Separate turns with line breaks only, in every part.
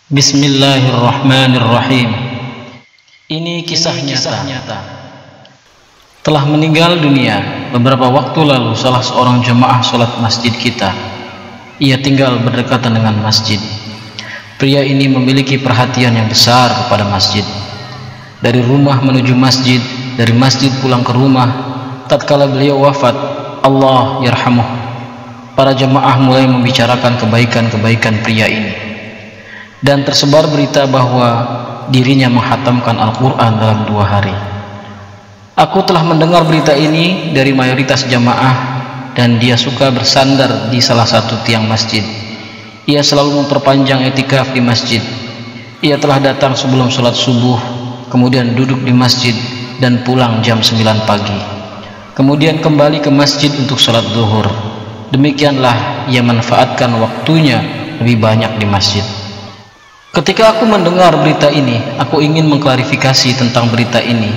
Bismillahirrahmanirrahim. Ini kisah nyata. Telah meninggal dunia beberapa waktu lalu salah seorang jemaah sholat masjid kita. Ia tinggal berdekatan dengan masjid. Pria ini memiliki perhatian yang besar kepada masjid. Dari rumah menuju masjid, dari masjid pulang ke rumah. Tatkala beliau wafat, Allah yarhamuh, para jemaah mulai membicarakan kebaikan-kebaikan pria ini. Dan tersebar berita bahwa dirinya menghatamkan Al-Quran dalam 2 hari. Aku telah mendengar berita ini dari mayoritas jamaah, dan dia suka bersandar di salah satu tiang masjid. Ia selalu memperpanjang i'tikaf di masjid. Ia telah datang sebelum sholat subuh, kemudian duduk di masjid dan pulang jam 9 pagi, kemudian kembali ke masjid untuk sholat zuhur. Demikianlah ia manfaatkan waktunya lebih banyak di masjid. Ketika aku mendengar berita ini, aku ingin mengklarifikasi tentang berita ini.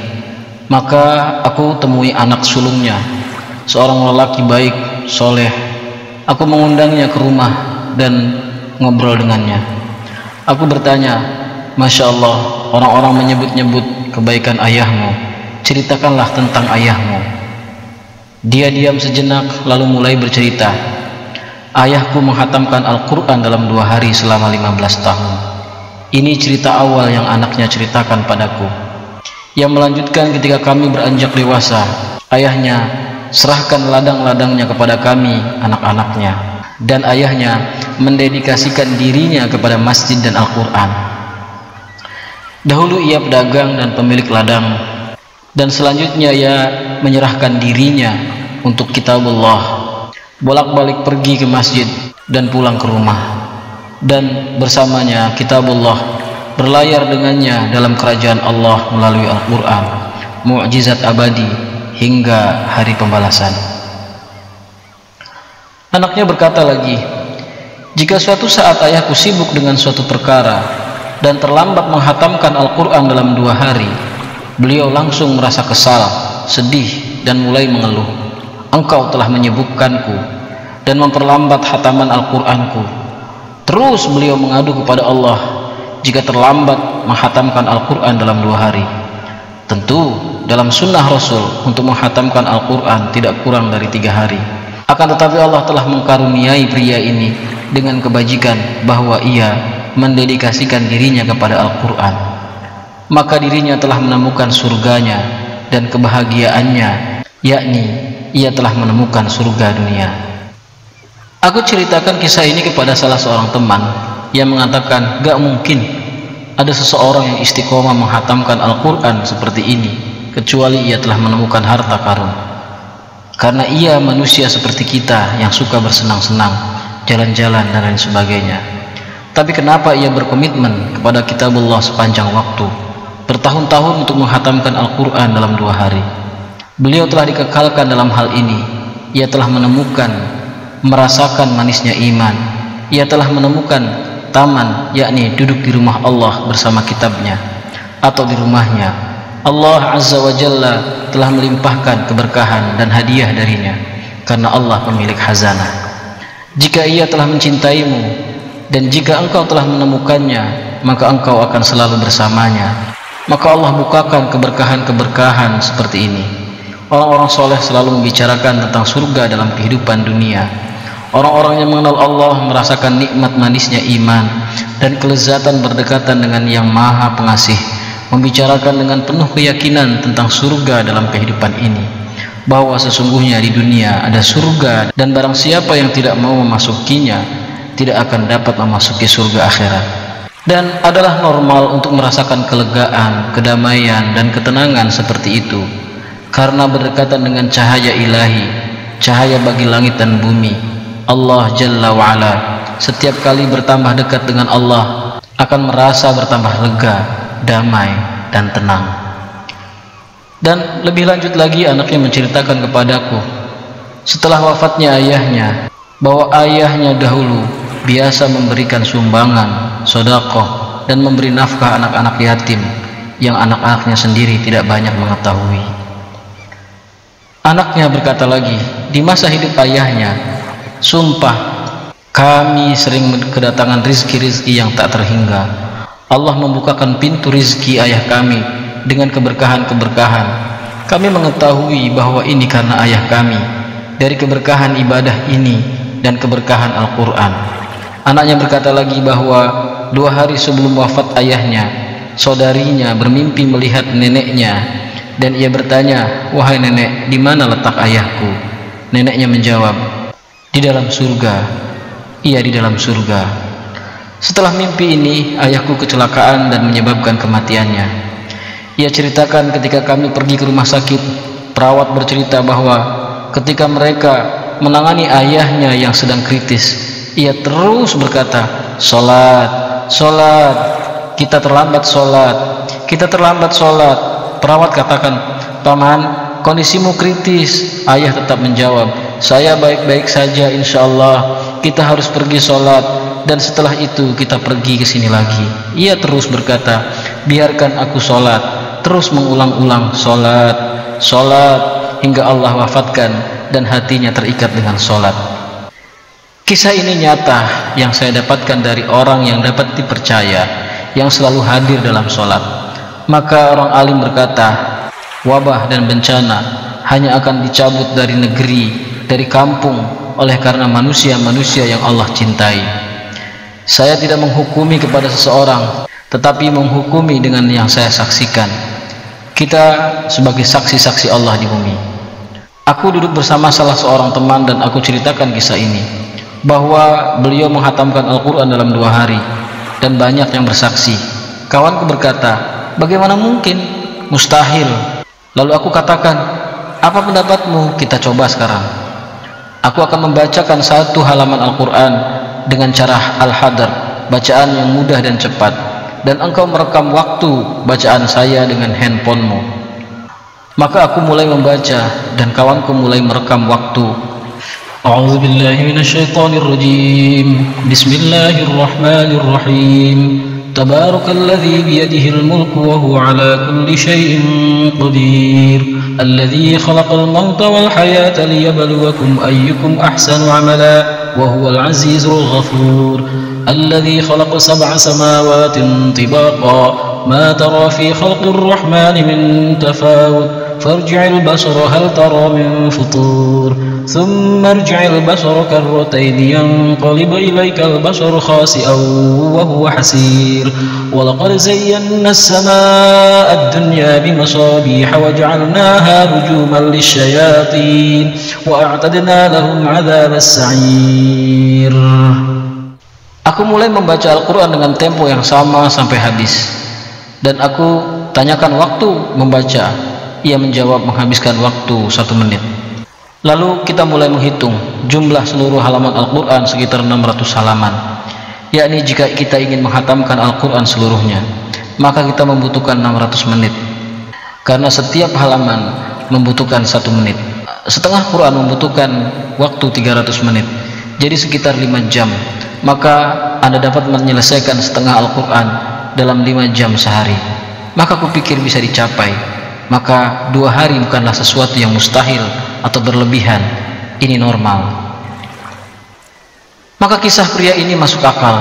Maka aku temui anak sulungnya, seorang lelaki baik, soleh. Aku mengundangnya ke rumah dan ngobrol dengannya. Aku bertanya, Masya Allah, orang-orang menyebut-nyebut kebaikan ayahmu. Ceritakanlah tentang ayahmu. Dia diam sejenak lalu mulai bercerita. Ayahku menghatamkan Al-Quran dalam 2 hari selama 15 tahun. Ini cerita awal yang anaknya ceritakan padaku. Yang melanjutkan, ketika kami beranjak dewasa, ayahnya serahkan ladang-ladangnya kepada kami, anak-anaknya, dan ayahnya mendedikasikan dirinya kepada masjid dan Al-Quran. Dahulu ia pedagang dan pemilik ladang, dan selanjutnya ia menyerahkan dirinya untuk kitabullah, bolak-balik pergi ke masjid dan pulang ke rumah, dan bersamanya kitabullah, berlayar dengannya dalam kerajaan Allah melalui Al-Quran, mukjizat abadi hingga hari pembalasan. Anaknya berkata lagi, jika suatu saat ayahku sibuk dengan suatu perkara dan terlambat menghatamkan Al-Quran dalam 2 hari, beliau langsung merasa kesal, sedih, dan mulai mengeluh. Engkau telah menyibukkanku dan memperlambat hataman Al-Quranku. Terus beliau mengadu kepada Allah jika terlambat menghatamkan Al-Quran dalam 2 hari. Tentu dalam sunnah Rasul untuk menghatamkan Al-Quran tidak kurang dari 3 hari. Akan tetapi Allah telah mengkaruniai pria ini dengan kebajikan bahwa ia mendedikasikan dirinya kepada Al-Quran. Maka dirinya telah menemukan surganya dan kebahagiaannya, yakni ia telah menemukan surga dunia. Aku ceritakan kisah ini kepada salah seorang teman yang mengatakan, gak mungkin ada seseorang yang istiqomah menghatamkan Al-Quran seperti ini kecuali ia telah menemukan harta karun. Karena ia manusia seperti kita yang suka bersenang-senang, jalan-jalan dan lain sebagainya. Tapi kenapa ia berkomitmen kepada kitabullah sepanjang waktu, bertahun-tahun untuk menghatamkan Al-Quran dalam 2 hari? Beliau telah dikekalkan dalam hal ini. Ia telah menemukan, merasakan manisnya iman. Ia telah menemukan taman, yakni duduk di rumah Allah bersama kitabnya, atau di rumahnya Allah Azza wa Jalla telah melimpahkan keberkahan dan hadiah darinya, karena Allah pemilik khazanah. Jika ia telah mencintaimu dan jika engkau telah menemukannya, maka engkau akan selalu bersamanya. Maka Allah bukakan keberkahan-keberkahan seperti ini. Orang-orang soleh selalu membicarakan tentang surga dalam kehidupan dunia. Orang-orang yang mengenal Allah merasakan nikmat manisnya iman dan kelezatan berdekatan dengan Yang Maha Pengasih, membicarakan dengan penuh keyakinan tentang surga dalam kehidupan ini, bahwa sesungguhnya di dunia ada surga, dan barang siapa yang tidak mau memasukinya tidak akan dapat memasuki surga akhirat. Dan adalah normal untuk merasakan kelegaan, kedamaian, dan ketenangan seperti itu, karena berdekatan dengan cahaya ilahi, cahaya bagi langit dan bumi. Allah Jalla wa'ala setiap kali bertambah dekat dengan Allah akan merasa bertambah lega, damai, dan tenang. Dan lebih lanjut lagi, anaknya menceritakan kepadaku setelah wafatnya ayahnya, bahwa ayahnya dahulu biasa memberikan sumbangan, sedekah, dan memberi nafkah anak-anak yatim yang anak-anaknya sendiri tidak banyak mengetahui. Anaknya berkata lagi, di masa hidup ayahnya, sumpah Kami sering kedatangan rizki-rizki yang tak terhingga. Allah membukakan pintu rizki ayah kami dengan keberkahan-keberkahan. Kami mengetahui bahwa ini karena ayah kami, dari keberkahan ibadah ini dan keberkahan Al-Quran. Anaknya berkata lagi bahwa 2 hari sebelum wafat ayahnya, saudarinya bermimpi melihat neneknya, dan ia bertanya, "Wahai nenek, di mana letak ayahku?" Neneknya menjawab, "Di dalam surga." Ia di dalam surga. Setelah mimpi ini, ayahku kecelakaan dan menyebabkan kematiannya. Ia ceritakan ketika kami pergi ke rumah sakit, perawat bercerita bahwa ketika mereka menangani ayahnya yang sedang kritis, ia terus berkata, "Sholat, sholat, kita terlambat sholat, kita terlambat sholat." Perawat katakan, "Paman, kondisimu kritis." Ayah tetap menjawab, "Saya baik-baik saja insyaallah, kita harus pergi sholat, dan setelah itu kita pergi ke sini lagi." Ia terus berkata, "Biarkan aku sholat," terus mengulang-ulang sholat, sholat, hingga Allah wafatkan dan hatinya terikat dengan sholat. Kisah ini nyata yang saya dapatkan dari orang yang dapat dipercaya, yang selalu hadir dalam sholat. Maka orang alim berkata, wabah dan bencana hanya akan dicabut dari negeri, dari kampung, oleh karena manusia-manusia yang Allah cintai. Saya tidak menghukumi kepada seseorang, tetapi menghukumi dengan yang saya saksikan. Kita sebagai saksi-saksi Allah di bumi. Aku duduk bersama salah seorang teman dan aku ceritakan kisah ini, bahwa beliau menghatamkan Al-Quran dalam 2 hari, dan banyak yang bersaksi. Kawanku berkata, "Bagaimana mungkin? Mustahil." Lalu aku katakan, "Apa pendapatmu? Kita coba sekarang." Aku akan membacakan 1 halaman Al-Quran dengan cara Al-Hadar, bacaan yang mudah dan cepat, dan engkau merekam waktu bacaan saya dengan handphonemu. Maka aku mulai membaca dan kawanku mulai merekam waktu. A'udzu billahi minasyaitonir rajim. Bismillahirrahmanirrahim. Tabarakalladzi biyadihil mulku wa huwa ala kulli syai'in qadir. Alladzi khalaqal mauta wal hayata liyabluwakum ayyukum ahsanu amala wa huwal azizul ghafur. Alladzi khalaqa 7 samawati tibaqa ma tara fi khalqir rahmani min tafawut. فارجع البصر هل ترى من فطور ثم ارجع البصر كرتين ينقلب إليك البصر خاسئا وهو حسير ولقد زينا السماء الدنيا بمصابيح وجعلناها رجوما للشياطين وأعتدنا لهم عذاب السعير. Aku mulai membaca Al-Quran dengan tempo yang sama sampai habis, dan aku tanyakan waktu membaca. Ia menjawab menghabiskan waktu 1 menit. Lalu kita mulai menghitung jumlah seluruh halaman Al-Quran sekitar 600 halaman. Yakni jika kita ingin menghatamkan Al-Quran seluruhnya, maka kita membutuhkan 600 menit. Karena setiap halaman membutuhkan 1 menit. Setengah Quran membutuhkan waktu 300 menit. Jadi sekitar 5 jam. Maka Anda dapat menyelesaikan setengah Al-Quran dalam 5 jam sehari. Maka kupikir bisa dicapai. Maka 2 hari bukanlah sesuatu yang mustahil atau berlebihan. Ini normal. Maka kisah pria ini masuk akal.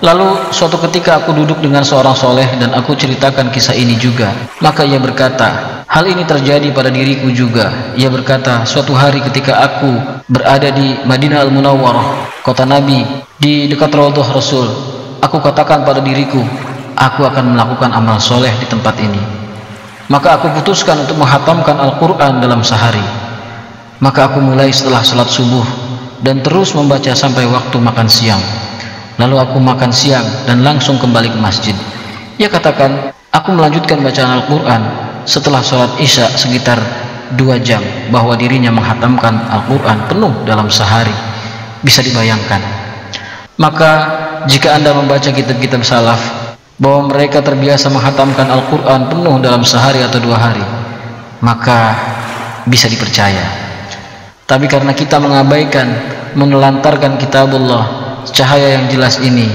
Lalu suatu ketika aku duduk dengan seorang soleh dan aku ceritakan kisah ini juga. Maka ia berkata, hal ini terjadi pada diriku juga. Ia berkata, suatu hari ketika aku berada di Madinah Al-Munawwarah, kota Nabi, di dekat Raudhah Rasul, aku katakan pada diriku, aku akan melakukan amal soleh di tempat ini. Maka aku putuskan untuk menghatamkan Al-Quran dalam sehari. Maka aku mulai setelah salat subuh dan terus membaca sampai waktu makan siang. Lalu aku makan siang dan langsung kembali ke masjid. Ia katakan, aku melanjutkan bacaan Al-Quran setelah salat isya sekitar 2 jam, bahwa dirinya menghatamkan Al-Quran penuh dalam sehari. Bisa dibayangkan. Maka jika Anda membaca kitab-kitab salaf bahwa mereka terbiasa menghatamkan Al-Quran penuh dalam sehari atau 2 hari, maka bisa dipercaya. Tapi karena kita mengabaikan, menelantarkan kitabullah, cahaya yang jelas ini,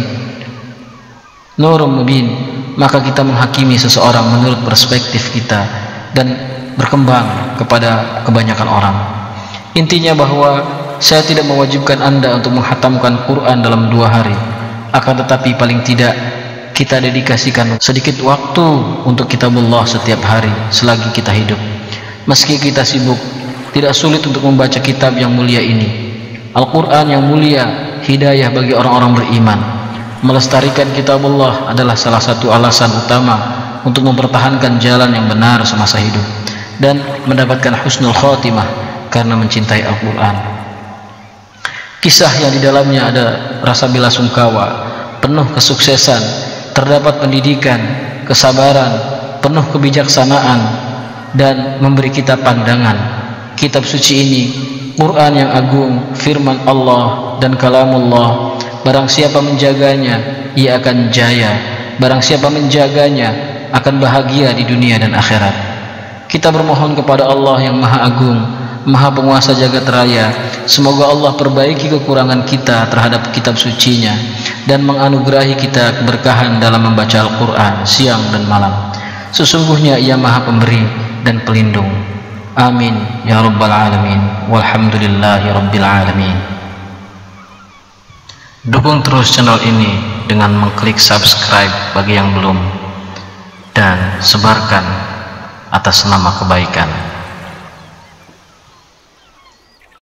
nurun mubin, maka kita menghakimi seseorang menurut perspektif kita dan berkembang kepada kebanyakan orang. Intinya bahwa saya tidak mewajibkan Anda untuk menghatamkan Quran dalam 2 hari, akan tetapi paling tidak kita dedikasikan sedikit waktu untuk kitabullah setiap hari selagi kita hidup. Meski kita sibuk, tidak sulit untuk membaca kitab yang mulia ini. Al-Quran yang mulia, hidayah bagi orang-orang beriman. Melestarikan kitabullah adalah salah satu alasan utama untuk mempertahankan jalan yang benar semasa hidup dan mendapatkan husnul khotimah karena mencintai Al-Quran. Kisah yang di dalamnya ada rasa bela sungkawa, penuh kesuksesan, terdapat pendidikan, kesabaran, penuh kebijaksanaan, dan memberi kita pandangan. Kitab suci ini, Quran yang agung, firman Allah dan kalamullah, barang siapa menjaganya, ia akan jaya. Barang siapa menjaganya, akan bahagia di dunia dan akhirat. Kita bermohon kepada Allah yang Maha Agung, Maha Penguasa jagat raya, semoga Allah perbaiki kekurangan kita terhadap kitab sucinya dan menganugerahi kita keberkahan dalam membaca Al-Quran siang dan malam. Sesungguhnya Ia Maha Pemberi dan Pelindung. Amin ya rabbal alamin. Walhamdulillahi rabbil alamin. Dukung terus channel ini dengan mengklik subscribe bagi yang belum, dan sebarkan atas nama kebaikan.